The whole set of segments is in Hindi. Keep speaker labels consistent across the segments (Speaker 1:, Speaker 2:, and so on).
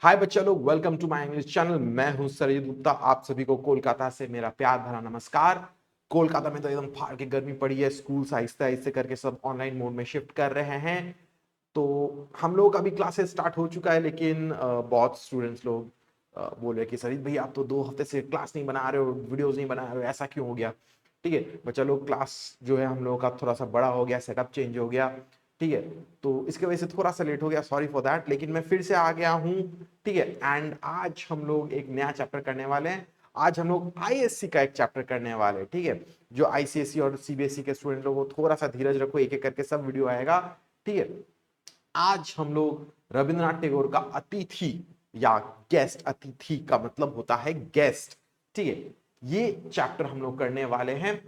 Speaker 1: हाय बच्चा लोग, welcome to my English channel. मैं हूं सरित गुप्ता। आप सभी को कोलकाता से मेरा प्यार भरा नमस्कार। कोलकाता में तो एकदम फाड़ के गर्मी पड़ी है। स्कूल आहिस्ते आहिस्ते करके सब ऑनलाइन मोड में शिफ्ट कर रहे हैं। तो हम लोग का भी क्लासेस स्टार्ट हो चुका है, लेकिन बहुत स्टूडेंट्स लोग बोल रहे कि सरित भाई आप तो 2 हफ्ते से क्लास नहीं बना रहे हो, वीडियोज नहीं बना रहे हो, ऐसा क्यों हो गया। ठीक है बच्चा लोग, क्लास जो है हम लोगों का थोड़ा सा बड़ा हो गया, सेटअप चेंज हो गया। ठीक है, तो इसके वजह से थोड़ा सा लेट हो गया, सॉरी फॉर दैट। लेकिन मैं फिर से आ गया हूँ। ठीक है, एंड आज हम लोग एक नया चैप्टर करने वाले हैं। आज हम लोग आईएससी का एक चैप्टर करने वाले हैं। ठीक है, जो आईसीएसई और सीबीएसई के स्टूडेंट लोग, थोड़ा सा धीरज रखो, एक एक करके सब वीडियो आएगा। ठीक है, आज हम लोग रविंद्रनाथ टैगोर का अतिथि या गेस्ट, अतिथि का मतलब होता है गेस्ट। ठीक है, ये चैप्टर हम लोग करने वाले हैं।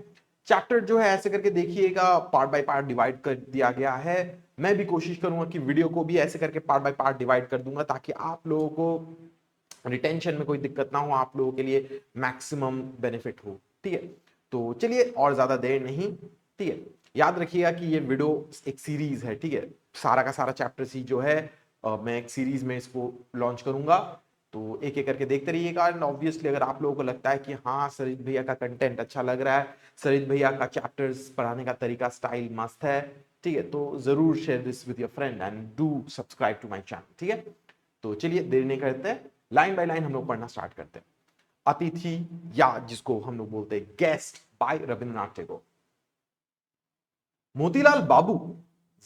Speaker 1: चैप्टर जो है ऐसे करके देखिएगा, पार्ट बाय पार्ट डिवाइड कर दिया गया है। मैं भी कोशिश करूंगा कि वीडियो को भी ऐसे करके पार्ट बाय पार्ट डिवाइड कर दूंगा, ताकि आप लोगों को रिटेंशन में कोई दिक्कत ना हो, आप लोगों के लिए मैक्सिमम बेनिफिट हो। ठीक है, तो चलिए और ज्यादा देर नहीं। ठीक है, याद रखिएगा कि ये वीडियो एक सीरीज है। ठीक है, सारा का सारा चैप्टर सी जो है मैं एक सीरीज में इसको लॉन्च करूंगा। तो एक एक करके देखते रहिएगा। एंड ऑब्वियसली अगर आप लोगों को लगता है कि हाँ सरित भैया का कंटेंट अच्छा लग रहा है, सरित भैया का चैप्टर्स पढ़ाने का तरीका, स्टाइल मस्त है, ठीक है, तो जरूर share this with your friend and do subscribe to my channel. ठीक है, तो चलिए देर नहीं करते हैं, लाइन बाय लाइन हम लोग पढ़ना स्टार्ट करते हैं। अतिथि या जिसको हम लोग बोलते हैं guest by Rabindranath Tagore. Motilal Babu,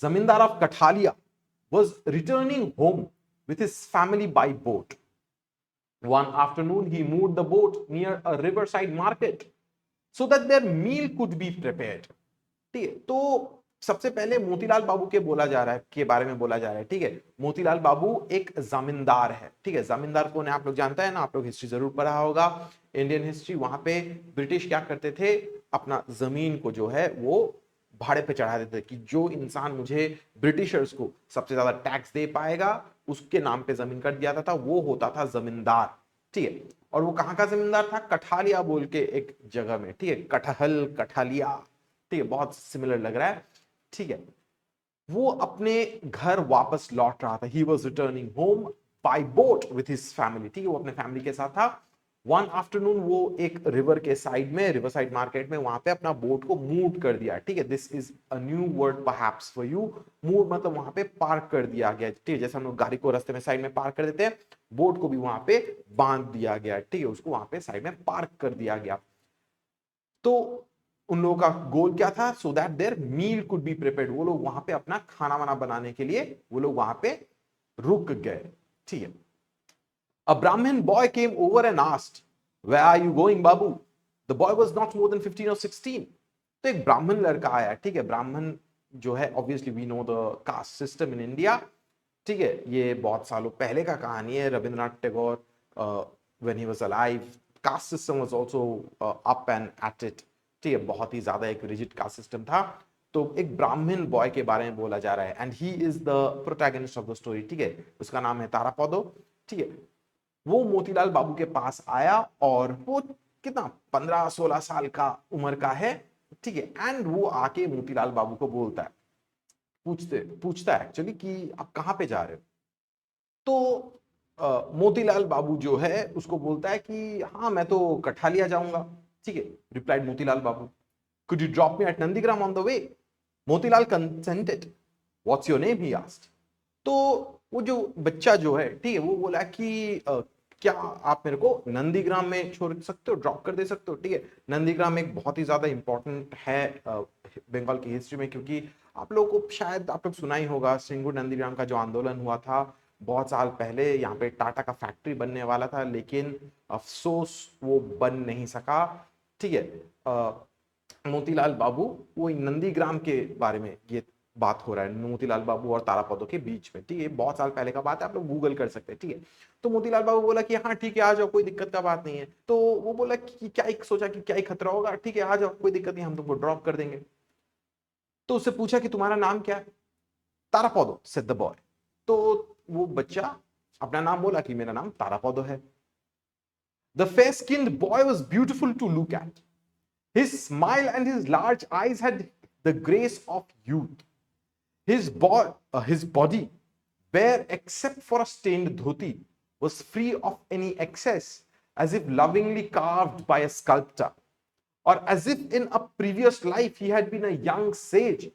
Speaker 1: zamindar of Kathalia, was returning home with his family by boat. One afternoon, he moored the boat near a riverside market so that their meal could be prepared. ठीक है, तो सबसे पहले मोतीलाल बाबू के बोला जा रहा है, के बारे में बोला जा रहा है। ठीक है, मोतीलाल बाबू एक जमींदार है। ठीक है, जमींदार कौन है आप लोग जानते हैं ना, आप लोग हिस्ट्री जरूर पढ़ा होगा, इंडियन हिस्ट्री। वहां पे ब्रिटिश क्या करते थे, अपना जमीन को जो है वो भाड़े पे चढ़ा देते थे कि जो इंसान मुझे ब्रिटिशर्स को सबसे ज्यादा टैक्स दे पाएगा उसके नाम पे जमीन कर दिया था, वो होता था जमींदार। ठीक है, और वो कहां का जमींदार था, कठालिया बोल के एक जगह में। ठीक है, कटहल कठालिया, ठीक है, बहुत सिमिलर लग रहा है। ठीक है, वो अपने घर वापस लौट रहा था। He was returning home by boat with his family. ठीक है, वो अपने फैमिली के साथ था। वन आफ्टरनून वो एक रिवर के साइड में, रिवर साइड मार्केट में, वहां पे अपना बोट को मूव कर दिया। ठीक है, this is a new word perhaps for you. Move मतलब वहां पे पार्क कर दिया गया। ठीक है, जैसे हम लोग गाड़ी को रास्ते में साइड में पार्क कर देते हैं, बोट को भी वहां पे बांध दिया गया। ठीक है, उसको वहां पे साइड में पार्क कर दिया गया। तो उन लोगों का गोल क्या था, so that their meal could be prepared. वो लोग वहां पे अपना खाना वाना बनाने के लिए वो लोग वहां पे रुक गए। ठीक है, a Brahmin boy came over and asked, where are you going babu? The boy was not more than 15 or 16। तो एक ब्राह्मण लड़का आया। ठीक है, ब्राह्मण जो है, obviously we know the caste system in India. ठीक है, ये बहुत सालों पहले का कहानी है। Rabindranath Tagore when he was alive, caste system was also up and at it. ठीक है, बहुत ही ज्यादा एक रिजिड कास्ट सिस्टम था। तो एक ब्राह्मण बॉय के बारे में बोला जा रहा है, and he is the protagonist of the story. ठीक है, उसका नाम है तारापौधो। ठीक है, वो मोतीलाल बाबू के पास आया, और वो कितना 15-16 साल का उम्र का है। ठीक है, एंड वो आके मोतीलाल बाबू को बोलता है, पूछता है एक्चुअली कि आप कहां पे जा रहे हो। तो मोतीलाल बाबू जो है उसको बोलता है कि हाँ मैं तो कठालिया जाऊंगा। ठीक है, replied Motilal Babu, could you drop me at Nandigram on the way. Motilal consented. What's your name, he asked. तो वो जो बच्चा जो है, ठीक है, वो बोला कि क्या आप मेरे को नंदीग्राम में छोड़ सकते हो, ड्रॉप कर दे सकते हो। ठीक है, नंदीग्राम एक बहुत ही ज्यादा इंपॉर्टेंट है बंगाल की हिस्ट्री में, क्योंकि आप लोगों को शायद आप लोग सुना ही होगा, सिंगुर नंदीग्राम का जो आंदोलन हुआ था बहुत साल पहले। यहाँ पे टाटा का फैक्ट्री बनने वाला था, लेकिन अफसोस वो बन नहीं सका। ठीक है, मोतीलाल बाबू, वो नंदीग्राम के बारे में ये बात हो रहा है, मोतीलाल बाबू और तारापौधों के बीच में। ठीक है, बहुत साल पहले का बात है, आप लोग गूगल कर सकते हैं। ठीक है, तो मोतीलाल बाबू बोला कि हाँ ठीक है आ जाओ, कोई दिक्कत का बात नहीं है। तो वो बोला कि क्या ही सोचा कि क्या ही खतरा होगा, ठीक है आ जाओ, कोई दिक्कत नहीं, हम तुमको ड्रॉप कर देंगे। तो उससे पूछा कि तुम्हारा नाम क्या है। तारापौधो सेड द बॉय। तो वो बच्चा अपना नाम बोला कि मेरा नाम तारापौधो है। The fair skinned boy was beautiful to look at. His smile and his large eyes had the grace of youth. His body, bare except for a stained dhoti, was free of any excess, as if lovingly carved by a sculptor, or as if in a previous life he had been a young sage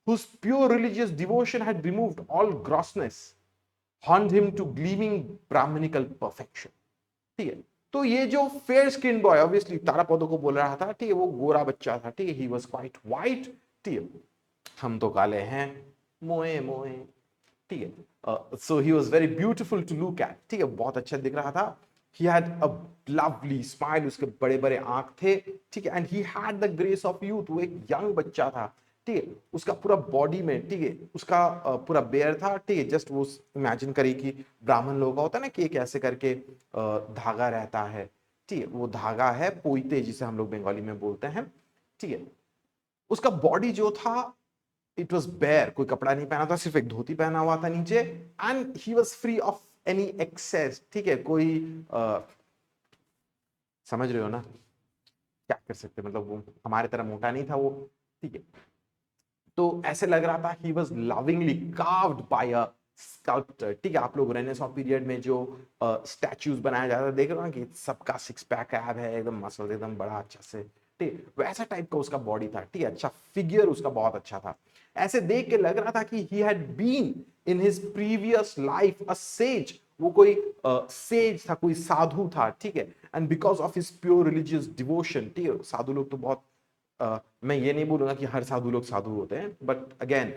Speaker 1: whose pure religious devotion had removed all grossness, honed him to gleaming brahmanical perfection. ठीक है, तो ये जो फेयर स्किन बॉय, ऑब्वियसली तारापदों को बोल रहा था, ठीक है, वो गोरा बच्चा था, ठीक है, ही वाज क्वाइट वाइट, ठीक है, हम तो काले हैं, मोए मोए, ठीक है, so he was very beautiful to look at, ठीक है, बहुत अच्छा दिख रहा था. He had a lovely smile, उसके बड़े बड़े आंख थे, ठीक है, and he had the grace of youth, वो एक यंग बच्चा था, ठीक है, उसका पूरा बॉडी में, ठीक है, उसका पूरा बेयर था, ठीक है, जस्ट वो इमेजिन करिए कि ब्राह्मण लोगों का होता है ना कि एक ऐसे करके धागा रहता है, ठीक है, वो धागा है पोइते जिसे हम लोग बंगाली में बोलते हैं, ठीक है, उसका बॉडी जो था इट वॉज बेयर, कोई कपड़ा नहीं पहना था, सिर्फ एक धोती पहना हुआ था नीचे, and he was free of any excess, ठीक है, कोई समझ रहे हो ना क्या कर सकते, मतलब वो हमारे तरह मोटा नहीं था वो, ठीक है, तो ऐसे लग रहा था he was lovingly carved by a sculptor, ठीक है, आप लोग रेनेसां पीरियड में जो स्टैच्यूज बनाया जाता है देख रहे हो ना कि सबका सिक्स पैक एब है, एकदम मसल एकदम बड़ा अच्छा से, ठीक, वैसा टाइप का उसका बॉडी था, ठीक है, अच्छा फिगर उसका बहुत अच्छा था, ऐसे देख के लग रहा था कि he had been in his previous life a sage, वो कोई सेज था, कोई साधु था, ठीक है, and because of his pure religious devotion, ठीक है, साधु लोग तो बहुत मैं ये नहीं बोलूंगा कि हर साधु लोग साधु होते हैं, बट अगेन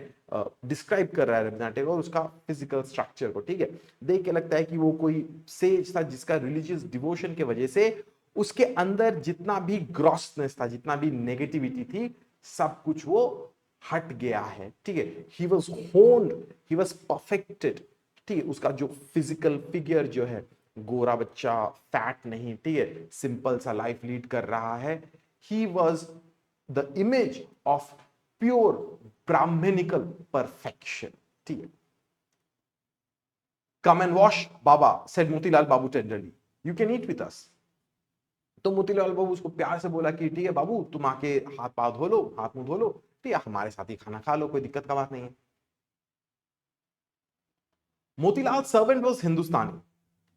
Speaker 1: डिस्क्राइब कर रहा है रविन्द्रनाथ टैगोर उसका फिजिकल स्ट्रक्चर को, ठीक है, देख के लगता है कि वो कोई सेज था जिसका रिलीजियस डिवोशन के वजह से उसके अंदर जितना भी ग्रॉसनेस था, जितना भी नेगेटिविटी थी, सब कुछ वो हट गया है, ठीक है, he was होन्ड, he was perfected, ठीक है, उसका जो फिजिकल फिगर जो है, गोरा बच्चा, फैट नहीं, ठीक है, सिंपल सा लाइफ लीड कर रहा है, he was the image of pure brahminical perfection. ठीक है, come and wash baba, said Motilal Babu tenderly, you can eat with us. तो मोतीलाल बाबू उसको प्यार से बोला कि ठीक है बाबू, तुम आके हाथ पांव धो लो, हाथ मुंह धो लो, ठीक है, हमारे साथ ही खाना खा लो, कोई दिक्कत का बात नहीं है. Motilal's servant was Hindustani.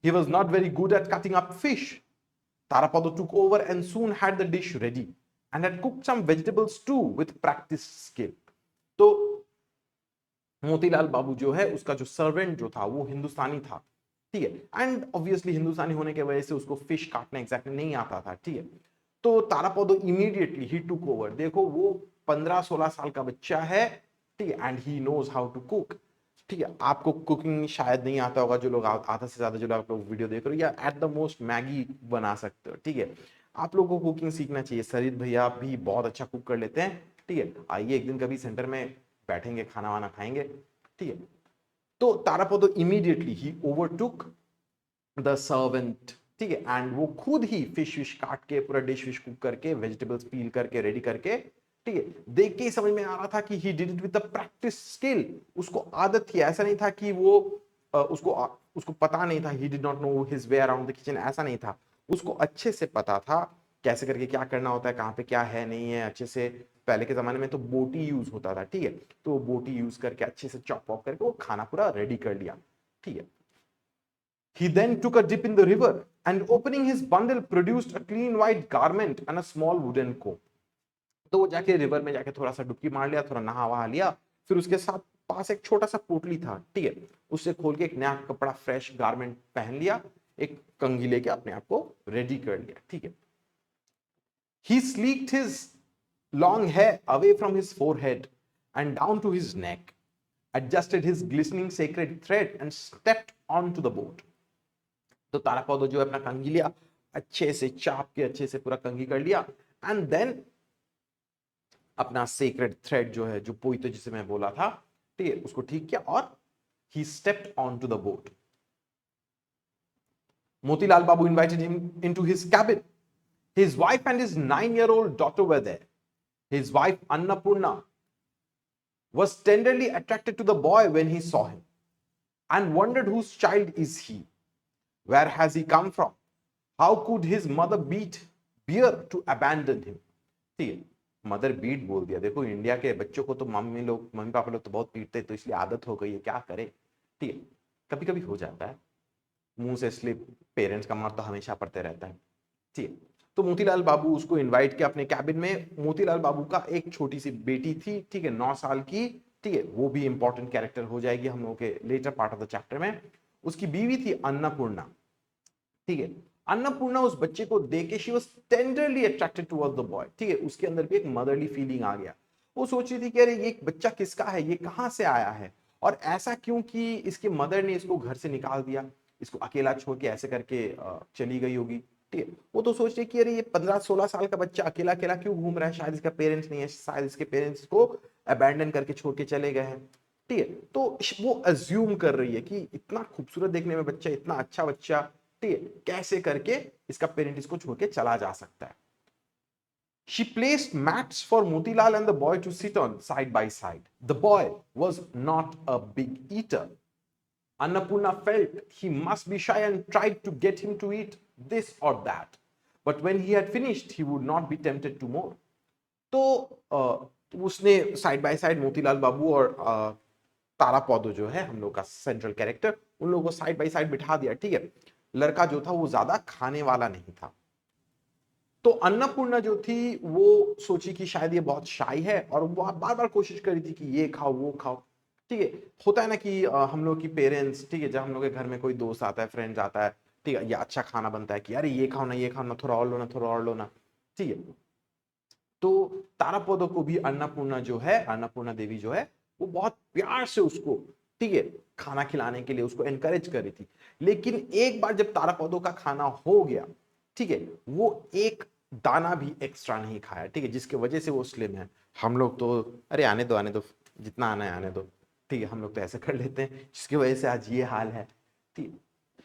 Speaker 1: He was not very good at cutting up fish. Tarapada took over and soon had the dish ready and had cooked some vegetables too with practiced skill. तो मोतीलाल बाबू जो है उसका जो सर्वेंट जो था वो हिंदुस्तानी था, ठीक है, एंड ऑब्वियसली हिंदुस्तानी होने की वजह से उसको फिश काटना एग्जैक्टली नहीं आता था, ठीक है, तो तारापदो इमीडिएटली ही टुक ओवर, देखो वो 15-16 साल का बच्चा है, ठीक है, and he knows how to cook, ठीक है, आपको कुकिंग शायद नहीं आता होगा, जो लोग आधा से ज्यादा जो लोग आप लोग वीडियो देख रहे हो, या एट द मोस्ट मैगी बना सकते हो, ठीक है, आप लोगों को कुकिंग सीखना चाहिए, सरित भैया भी बहुत अच्छा कुक कर लेते हैं, ठीक है, आइए एक दिन कभी सेंटर में बैठेंगे, खाना वाना खाएंगे, ठीक है, तो तारापदो इमीडिएटली ही ओवरटुक द सर्वेंट, ठीक है, एंड वो खुद ही फिश विश काट के पूरा डिश विश कुक करके वेजिटेबल्स पील करके रेडी करके, ठीक है, देख के ही समझ में आ रहा था कि he did it with the practice skill, उसको आदत थी, ऐसा नहीं था कि वो उसको पता नहीं था, he did not know his way around the kitchen, ऐसा नहीं था, उसको अच्छे से पता था कैसे करके क्या करना होता है, कहाँ पे क्या है नहीं है, अच्छे से, पहले के जमाने में तो बोटी यूज होता था, ठीक है, तो बोटी यूज करके अच्छे से चॉप वॉप करके वो खाना पूरा रेडी कर लिया, ठीक है. He then took a dip in the river and opening his bundle produced a clean white garment and a small wooden comb. तो वो जाके रिवर में जाके थोड़ा सा डुबकी मार लिया, थोड़ा नहा वहा लिया, फिर उसके साथ पास एक छोटा सा पोटली था, ठीक है, उससे खोल के एक नया कपड़ा फ्रेश गारमेंट पहन लिया, एक कंघी लेके अपने आप को रेडी कर लिया, ठीक है. He sleeked his long hair away from his forehead and down to his neck, adjusted his glistening sacred thread and stepped onto the boat. तो तारापौधो जो है अपना कंघी लिया, अच्छे से चाप के अच्छे से पूरा कंघी कर लिया, एंड देन अपना सेक्रेड थ्रेड जो है, जो पोइतो जिसे मैं बोला था, ठीक है, उसको ठीक किया और he stepped onto the boat. Motilal Babu invited him into his cabin. His wife and his 9-year-old daughter were there. His wife Annapurna was tenderly attracted to the boy when he saw him and wondered whose child is he? Where has he come from? How could his mother bear to abandon him? ठीक है, मदर बीट बोल दिया, देखो इंडिया के बच्चों को तो मम्मी पापा लोग तो बहुत पीटते, तो इसलिए आदत हो गई है, क्या करे, ठीक है, कभी कभी हो जाता है, मुंह से स्लिप, पेरेंट्स का मार तो हमेशा पड़ते रहता है, ठीक है। तो मोतीलाल बाबू उसको इनवाइट किया अपने कैबिन में। मोतीलाल बाबू का एक छोटी सी बेटी थी, ठीक है, 9 साल की, ठीक है, वो भी इंपॉर्टेंट कैरेक्टर हो जाएगी हम लोगों के latter part of the chapter में। उसकी बीवी थी अन्नपूर्णा, ठीक है। अन्नपूर्णा उस बच्चे को देख के she was tenderly attracted towards the boy, ठीक है, उसके अंदर भी एक मदरली फीलिंग आ गया। वो सोच रही थी कि अरे ये बच्चा किसका है, ये कहां से आया है, और ऐसा क्यों कि इसकी मदर ने इसको घर से निकाल दिया, इसको अकेला छोड़ के ऐसे करके चली गई होगी, ठीक है। वो तो सोच रही कि अरे ये 15-16 साल का बच्चा अकेला अकेला क्यों घूम रहा है, शायद इसका पेरेंट्स नहीं है, शायद इसके पेरेंट्स को अबैंडन करके छोड़ के चले गए हैं, ठीक है। तो वो अज्यूम कर रही है कि इतना खूबसूरत देखने में बच्चा, इतना अच्छा बच्चा, ठीक है, कैसे करके इसका पेरेंट इसको छोड़ के चला जा सकता है। She placed mats for Motilal and the boy to sit on side by side. The boy was not a big eater. Annapurna felt he must be shy and tried to get him to eat this or that. But when he had finished, he would not be tempted to more. तो उसने साइड बाय साइड मोतीलाल बाबू और तारा पौधो जो है हम लोग का सेंट्रल कैरेक्टर, उन लोगों को साइड बाय साइड बिठा दिया, ठीक है। लड़का जो था वो ज्यादा खाने वाला नहीं था। तो अन्नपूर्णा जो थी वो सोची कि शायद ये बहुत शाई है, और वो बार बार कोशिश कर रही थी कि ये खाओ वो खाओ, ठीक है। होता है ना कि हम लोग की पेरेंट्स, ठीक है, जब हम लोग के घर में कोई दोस्त आता है, फ्रेंड्स आता है, ठीक है, या अच्छा खाना बनता है कि अरे ये खाओ ना, ये खाओ ना, थोड़ा और लो ना, थोड़ा और लो ना, ठीक है। तो तारा पौधों को भी अन्नपूर्णा जो है, अन्नपूर्णा देवी जो है, वो बहुत प्यार से उसको, ठीक है, खाना खिलाने के लिए उसको एनकरेज कर रही थी। लेकिन एक बार जब तारा पौधों का खाना हो गया, ठीक है, वो एक दाना भी एक्स्ट्रा नहीं खाया, ठीक है, जिसकी वजह से वो स्लिम है। हम लोग तो अरे आने दो, जितना आना है आने दो, ठीक है, हम लोग तो ऐसे कर लेते हैं, जिसकी वजह से आज ये हाल है, ठीक।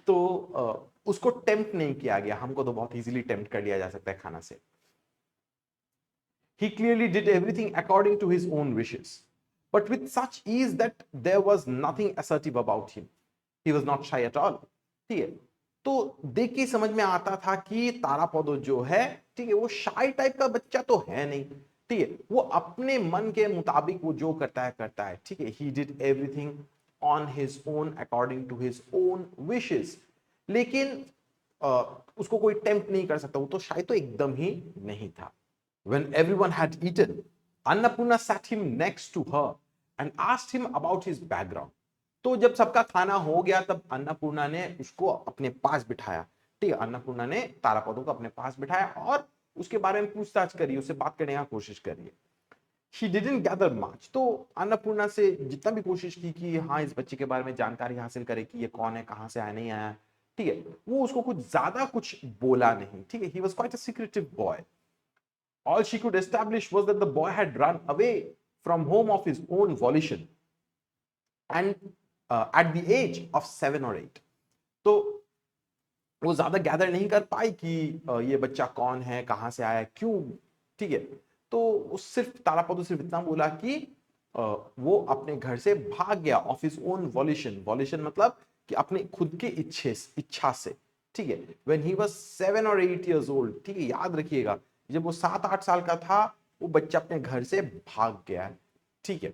Speaker 1: तो उसको टेम्प्ट नहीं किया गया, हमको तो बहुत इजीली टेम्प्ट कर लिया जा सकता है खाना से। He clearly did everything according to his own wishes, but with such ease that there was nothing assertive about him. He was not shy at all. ठीक है, तो देख के समझ में आता था कि तारा पौधो जो है, ठीक है, वो शाई टाइप का बच्चा तो है नहीं, ठीक है, वो अपने मन के मुताबिक वो जो करता है, ठीक है। He did everything on his own according to his own wishes. लेकिन उसको कोई टेम्प्ट नहीं कर सकता, वो तो शायद तो एकदम ही नहीं था। When everyone had eaten, Annapurna sat him next to her and asked him about his background. तो जब सबका खाना हो गया तब अन्नपूर्णा ने उसको अपने पास बिठाया, ठीक है, अन्नपूर्णा ने तारापदों को अपने पास बिठाया और उसके बारे में पूछताछ करी, उससे बात करने की कोशिश करी। She didn't gather much. तो अन्नपूर्णा से जितना भी कोशिश की कि हाँ इस बच्चे के बारे में जानकारी हासिल करे कि ये कौन है, कहाँ से आया, नहीं आया, ठीक है, वो उसको कुछ ज्यादा कुछ बोला नहीं, ठीक है। He was quite a secretive boy. All she could establish was that the boy had run away from home of his own volition and at the age of 7 or 8. तो वो ज्यादा गैदर नहीं कर पाई कि ये बच्चा कौन है, कहां से आया, क्यों, ठीक है। तो उस सिर्फ तारापदो सिर्फ इतना बोला कि वो अपने घर से भाग गया of his own violation. Violation मतलब कि अपने खुद के इच्छा से, ठीक है। व्हेन ही वाज 7 और 8 इयर्स ओल्ड, ठीक है, याद रखिएगा, जब वो 7-8 साल का था वो बच्चा अपने घर से भाग गया है, ठीक है।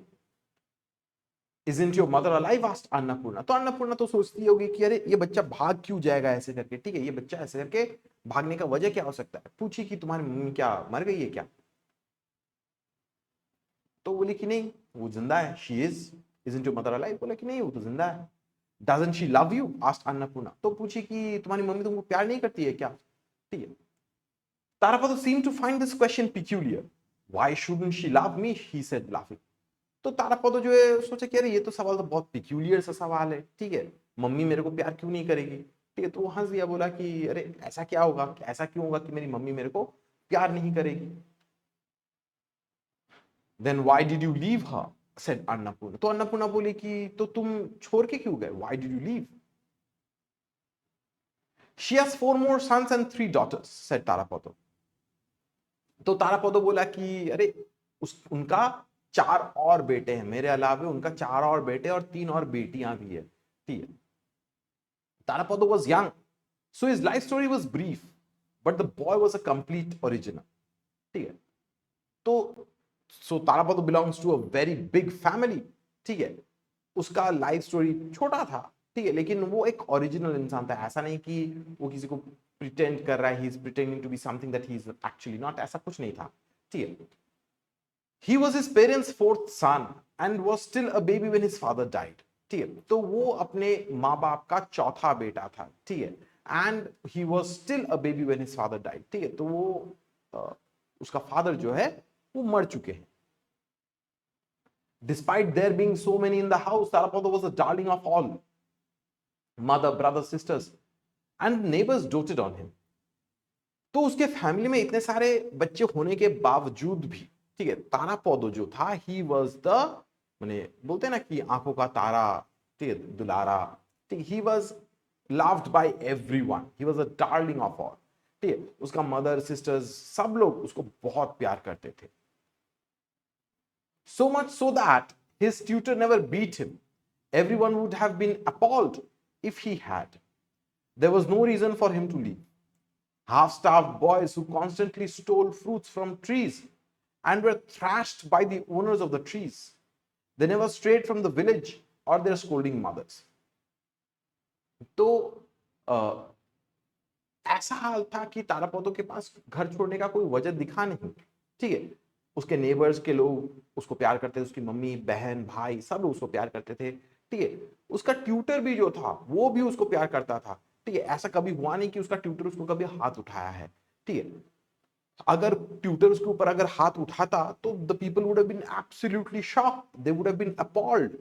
Speaker 1: Isn't your mother alive? asked Annapurna. तो अन्नपूर्णा तो सोचती होगी कि अरे ये बच्चा भाग क्यों जाएगा ऐसे करके, ठीक है, ये बच्चा ऐसे करके भागने का वजह क्या हो सकता है। पूछी कि तुम्हारी मम्मी क्या मर गई है क्या, तो बोली कि नहीं वो जिंदा है, she is. Isn't your mother alive? बोला कि नहीं वो तो जिंदा है। Doesn't she love you? asked Annapurna. तो पूछी कि तुम्हारी मम्मी तुमको प्यार नहीं करती है क्या, ठीक है। Tarapato seemed to find this question peculiar. Why shouldn't she love me? He said laughing. तो तारापदो जो है सोचे कि अरे ये तो सवाल तो बहुत पिक्यूलियर सा सवाल है, ठीक है, मम्मी मेरे को प्यार क्यों नहीं करेगी, ठीक है। तो वो हंस दिया, बोला कि अरे ऐसा क्या होगा, ऐसा क्यों होगा कि मेरी मम्मी मेरे को प्यार नहीं करेगी। Then why did you leave her, said Annapurna. तो अन्नपूर्णा बोली कि तो तुम छोड़ के क्यों गए, why did you leave. She has 4 more sons and 3 daughters, said Tarapada. तो तारापदो बोला कि अरे उनका 4 और बेटे हैं, मेरे अलावे उनका 4 और बेटे और 3 और बेटियां भी है, ठीक है। तारापदो was young, so his life story was brief, but the boy was a complete original, ठीक है। तो तारापदो belongs to a very big family, ठीक है। उसका लाइफ स्टोरी छोटा था, ठीक है, लेकिन वो एक ओरिजिनल इंसान था, ऐसा नहीं कि वो किसी को प्रिटेंड कर रहा है, he is pretending to be something that he is actually not, ऐसा कुछ नहीं था। ठीक है, he was his parents' fourth son and was still a baby when his father died। ठीक है, तो वो अपने माँ बाप का चौथा बेटा था। ठीक है, and he was still a baby when his father died. ठीक है, तो वो उसका फादर जो है वो मर चुके हैं। Despite there being so many in the house, Tarapada was the darling of all. Mother, brothers, sisters, and neighbors doted on him. तो उसके फैमिली में इतने सारे बच्चे होने के बावजूद भी, ठीक है, तारा पौधो जो था, ही वॉज द, मैंने बोलते हैं ना कि आंखों का तारा, ठीक है, दुलारा, ठीक, he was loved by everyone, he was a darling of all. ठीक है, उसका मदर, सिस्टर्स, सब लोग उसको बहुत प्यार करते थे। So much so that his tutor never beat him. Everyone would have been appalled if he had. There was no reason for him to leave. Half-starved boys who constantly stole fruits from trees and were thrashed by the owners of the trees. They never strayed from the village or their scolding mothers. तो ऐसा हाल था कि तारापौधों के पास घर छोड़ने का कोई वजह दिखा नहीं। ठीक है, उसके नेबर्स के लोग उसको प्यार करते थे, उसकी मम्मी, बहन, भाई, सब लोग उसको प्यार करते थे। ठीक है, उसका ट्यूटर भी जो था वो भी उसको प्यार करता था। ठीक है, ऐसा कभी हुआ नहीं कि उसका ट्यूटर उसको कभी हाथ उठाया है। ठीक है, अगर ट्यूटर उसके ऊपर अगर हाथ उठाता तो the people would have been absolutely shocked, they would have been appalled.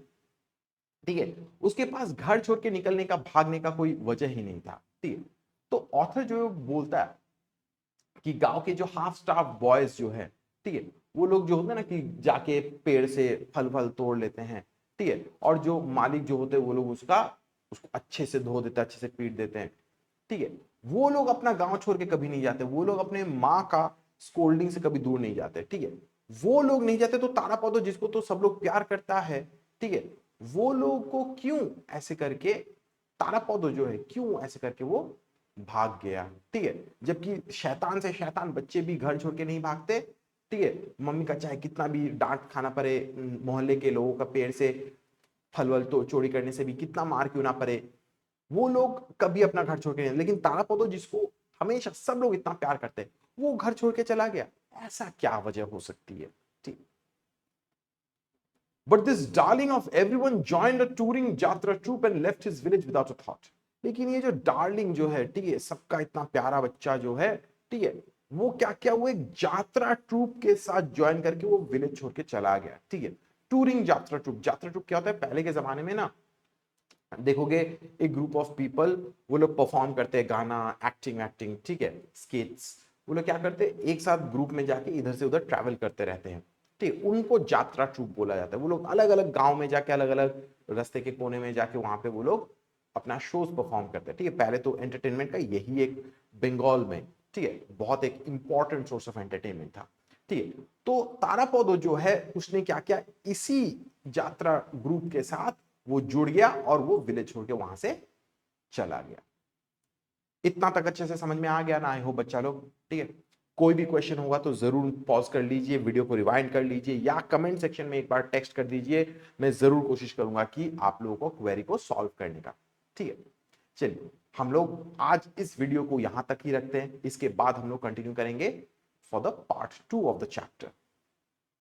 Speaker 1: ठीक है, उसके पास घर छोड़ के निकलने का, भागने का कोई वजह ही नहीं था। ठीक है, तो ऑथर जो बोलता है कि गांव के जो हाफ स्टाफ बॉयज जो है, ठीक है, वो लोग जो होते हैं ना कि जाके पेड़ से फल फल तोड़ लेते हैं। ठीक है, और जो मालिक जो होते हैं वो लोग उसको अच्छे से धो देते हैं, अच्छे से पीट देते हैं। ठीक है, वो लोग अपना गांव छोड़ के कभी नहीं जाते, वो लोग अपने माँ का स्कोल्डिंग से कभी दूर नहीं जाते। ठीक है, वो लोग नहीं जाते, तो तारा पौधो जिसको तो सब लोग प्यार करता है, ठीक है, वो लोग को क्यों ऐसे करके, तारा पौधो जो है क्यों ऐसे करके वो भाग गया। ठीक है, जबकि शैतान से शैतान बच्चे भी घर छोड़ के नहीं भागते। ठीक है, मम्मी का चाहे कितना भी डांट खाना पड़े, मोहल्ले के लोगों का पेड़ से फल वल तो चोरी करने से भी कितना मार क्यों ना पड़े, वो लोग कभी अपना घर छोड़ के नहीं। लेकिन तारा पौधो जिसको हमेशा सब लोग इतना प्यार करते हैं, वो घर छोड़ के चला गया। ऐसा क्या वजह हो सकती है। ठीक, but this darling of everyone joined a touring jatra troupe and left his village without a thought। लेकिन ये जो डार्लिंग जो है, ठीक है, सबका इतना प्यारा बच्चा जो है, ठीक है, वो क्या क्या, वो एक यात्रा ट्रूप के साथ ज्वाइन करके वो विलेज छोड़ के चला गया। ठीक है, टूरिंग यात्रा ट्रूप, यात्रा ट्रूप क्या होता है, पहले के जमाने में ना देखोगे एक ग्रुप ऑफ पीपल, वो लोग परफॉर्म करते हैं गाना, एक्टिंग एक्टिंग, ठीक है, स्किट्स, वो लोग क्या करते हैं एक साथ ग्रुप में जाके इधर से उधर ट्रैवल करते रहते हैं। ठीक, उनको यात्रा ट्रूप बोला जाता है। वो लोग अलग अलग गांव में जाके, अलग अलग रास्ते के कोने में जाके वहां पे वो लोग अपना शोज परफॉर्म करते हैं। ठीक है, पहले तो एंटरटेनमेंट का यही एक बंगाल में, ठीक है, बहुत एक इंपॉर्टेंट सोर्स ऑफ एंटरटेनमेंट था। ठीक है, तो तारा पौधो जो है उसने क्या किया, इसी यात्रा ग्रुप के साथ वो जुड़ गया और वो विलेज छोड़ के वहां से चला गया। इतना तक अच्छे से समझ में आ गया ना, आई होप बच्चा लोग। ठीक है, कोई भी क्वेश्चन होगा तो जरूर पॉज कर लीजिए, वीडियो को रिवाइंड कर लीजिए या कमेंट सेक्शन में एक बार टेक्स्ट कर दीजिए। मैं जरूर कोशिश करूंगा कि आप लोगों को क्वेरी को सॉल्व करने का। ठीक है, चलिए हम लोग आज इस वीडियो को यहां तक ही रखते हैं, इसके बाद हम लोग कंटिन्यू करेंगे for the part 2 of the chapter.